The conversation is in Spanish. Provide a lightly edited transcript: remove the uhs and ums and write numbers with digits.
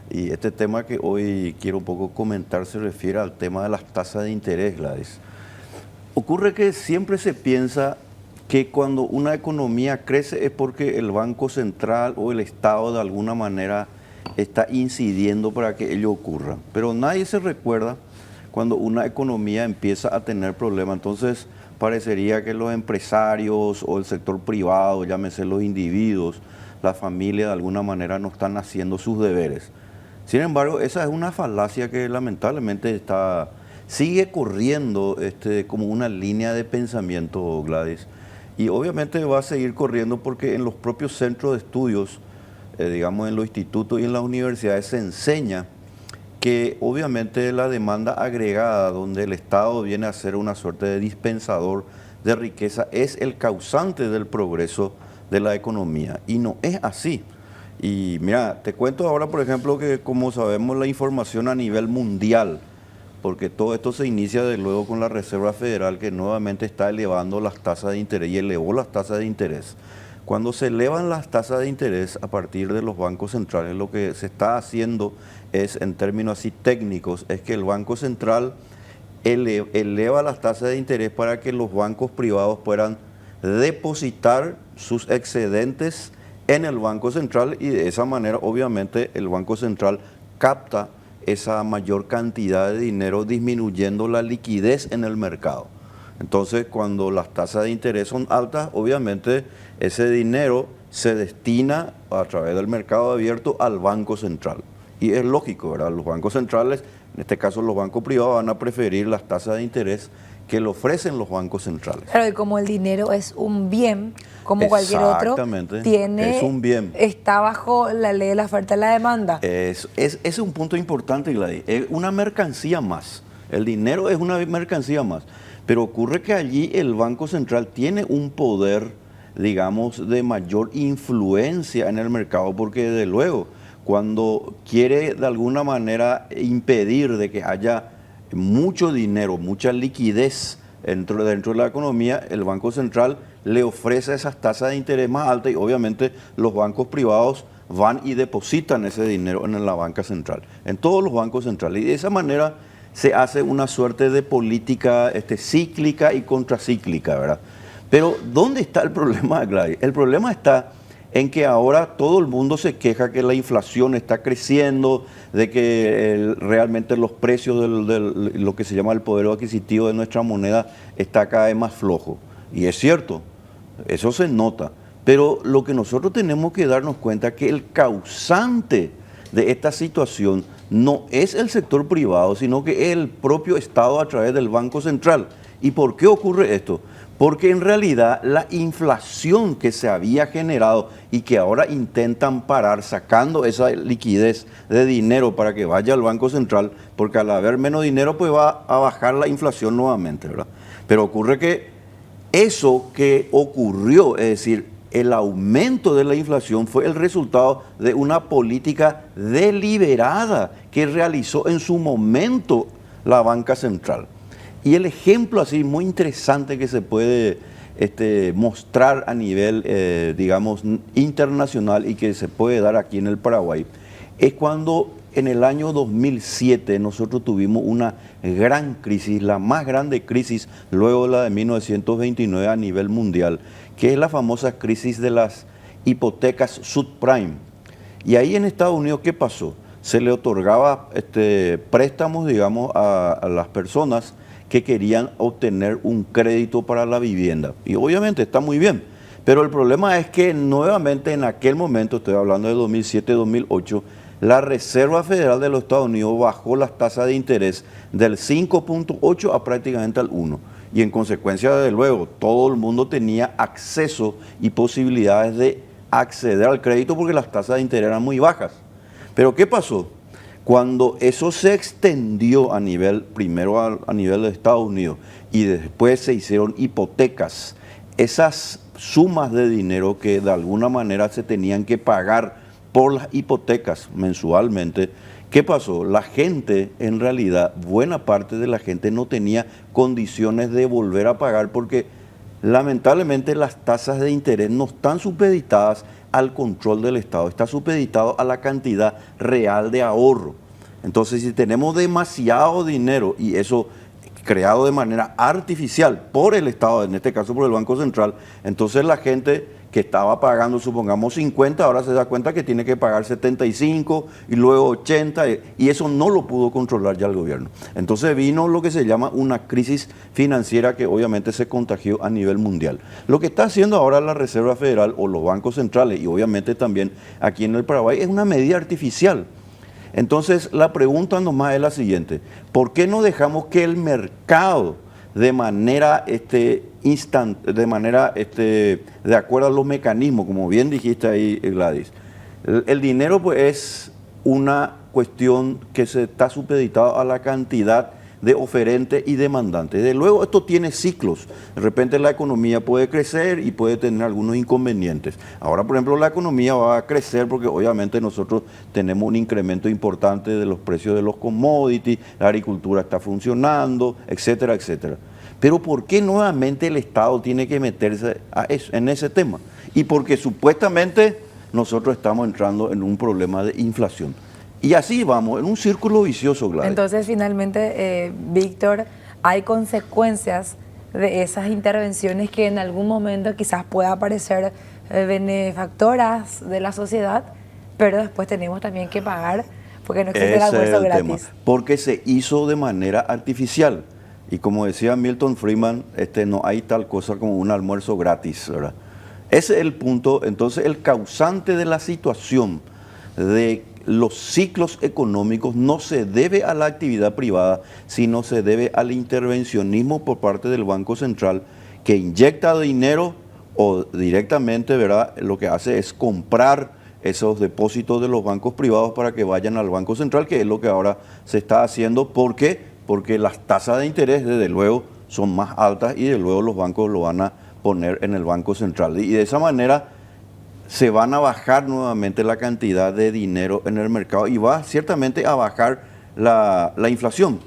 Y este tema que hoy quiero un poco comentar se refiere al tema de las tasas de interés, Gladys. Ocurre que siempre se piensa que cuando una economía crece es porque el Banco Central o el Estado de alguna manera está incidiendo para que ello ocurra. Pero nadie se recuerda cuando una economía empieza a tener problemas. Entonces parecería que los empresarios o el sector privado, llámese los individuos, la familia de alguna manera no están haciendo sus deberes. Sin embargo, esa es una falacia que lamentablemente sigue corriendo como una línea de pensamiento, Gladys. Y obviamente va a seguir corriendo porque en los propios centros de estudios, digamos en los institutos y en las universidades se enseña que obviamente la demanda agregada, donde el Estado viene a ser una suerte de dispensador de riqueza, es el causante del progreso de la economía. Y no es así. Y mira, te cuento ahora, por ejemplo, que como sabemos la información a nivel mundial, porque todo esto se inicia de luego con la Reserva Federal, que nuevamente está elevando las tasas de interés y elevó las tasas de interés. Cuando se elevan las tasas de interés a partir de los bancos centrales, lo que se está haciendo es, en términos así técnicos, es que el Banco Central eleva las tasas de interés para que los bancos privados puedan depositar sus excedentes en el Banco Central y de esa manera obviamente el Banco Central capta esa mayor cantidad de dinero disminuyendo la liquidez en el mercado. Entonces cuando las tasas de interés son altas, obviamente ese dinero se destina a través del mercado abierto al Banco Central. Y es lógico, ¿verdad? Los bancos centrales, en este caso los bancos privados, van a preferir las tasas de interés que le ofrecen los bancos centrales. Claro, y como el dinero es un bien, como cualquier otro, es un bien. Está bajo la ley de la oferta y la demanda. Es un punto importante, Gladys. Es una mercancía más. El dinero es una mercancía más. Pero ocurre que allí el Banco Central tiene un poder, digamos, de mayor influencia en el mercado, porque desde luego, cuando quiere de alguna manera impedir de que haya mucho dinero, mucha liquidez dentro de la economía, el Banco Central le ofrece esas tasas de interés más altas y obviamente los bancos privados van y depositan ese dinero en la banca central, en todos los bancos centrales. Y de esa manera se hace una suerte de política cíclica y contracíclica, ¿verdad? Pero ¿dónde está el problema, Gladys? El problema está en que ahora todo el mundo se queja que la inflación está creciendo, de que realmente los precios de lo que se llama el poder adquisitivo de nuestra moneda está cada vez más flojo. Y es cierto, eso se nota. Pero lo que nosotros tenemos que darnos cuenta es que el causante de esta situación no es el sector privado, sino que es el propio Estado a través del Banco Central. ¿Y por qué ocurre esto? Porque en realidad la inflación que se había generado y que ahora intentan parar sacando esa liquidez de dinero para que vaya al Banco Central, porque al haber menos dinero pues va a bajar la inflación nuevamente, ¿verdad? Pero ocurre que eso que ocurrió, es decir, el aumento de la inflación fue el resultado de una política deliberada que realizó en su momento la banca central. Y el ejemplo así muy interesante que se puede mostrar a nivel, digamos, internacional y que se puede dar aquí en el Paraguay, es cuando en el año 2007 nosotros tuvimos una gran crisis, la más grande crisis luego de la de 1929 a nivel mundial, que es la famosa crisis de las hipotecas subprime. Y ahí en Estados Unidos, ¿qué pasó? Se le otorgaba préstamos, digamos, a las personas que querían obtener un crédito para la vivienda. Y obviamente está muy bien, pero el problema es que nuevamente en aquel momento, estoy hablando de 2007-2008, la Reserva Federal de los Estados Unidos bajó las tasas de interés del 5.8 a prácticamente al 1. Y en consecuencia, desde luego, todo el mundo tenía acceso y posibilidades de acceder al crédito porque las tasas de interés eran muy bajas. Pero ¿qué pasó? Cuando eso se extendió a nivel, primero a nivel de Estados Unidos y después se hicieron hipotecas, esas sumas de dinero que de alguna manera se tenían que pagar por las hipotecas mensualmente, ¿qué pasó? La gente, en realidad, buena parte de la gente no tenía condiciones de volver a pagar porque lamentablemente las tasas de interés no están supeditadas al control del Estado, está supeditado a la cantidad real de ahorro. Entonces, si tenemos demasiado dinero y eso creado de manera artificial por el Estado, en este caso por el Banco Central, entonces la gente que estaba pagando, supongamos 50, ahora se da cuenta que tiene que pagar 75 y luego 80, y eso no lo pudo controlar ya el gobierno. Entonces vino lo que se llama una crisis financiera que obviamente se contagió a nivel mundial. Lo que está haciendo ahora la Reserva Federal o los bancos centrales, y obviamente también aquí en el Paraguay, es una medida artificial. Entonces la pregunta nomás es la siguiente: ¿por qué no dejamos que el mercado de manera de acuerdo a los mecanismos, como bien dijiste ahí, Gladys? El dinero pues es una cuestión que se está supeditado a la cantidad de oferente y demandante. Desde luego esto tiene ciclos. De repente la economía puede crecer y puede tener algunos inconvenientes. Ahora, por ejemplo, la economía va a crecer porque obviamente nosotros tenemos un incremento importante de los precios de los commodities, la agricultura está funcionando, etcétera, etcétera. Pero ¿por qué nuevamente el Estado tiene que meterse en ese tema? Y porque supuestamente nosotros estamos entrando en un problema de inflación. Y así vamos, en un círculo vicioso, Gladys. Entonces, finalmente, Víctor, hay consecuencias de esas intervenciones que en algún momento quizás pueda parecer benefactoras de la sociedad, pero después tenemos también que pagar porque no existe el almuerzo gratis. Porque se hizo de manera artificial. Y como decía Milton Friedman, no hay tal cosa como un almuerzo gratis, ¿verdad? Ese es el punto. Entonces, el causante de la situación de los ciclos económicos no se debe a la actividad privada, sino se debe al intervencionismo por parte del Banco Central, que inyecta dinero o directamente, ¿verdad?, lo que hace es comprar esos depósitos de los bancos privados para que vayan al Banco Central, que es lo que ahora se está haciendo. ¿Por qué? Porque las tasas de interés, desde luego, son más altas y desde luego los bancos lo van a poner en el Banco Central. Y de esa manera se van a bajar nuevamente la cantidad de dinero en el mercado y va ciertamente a bajar la inflación.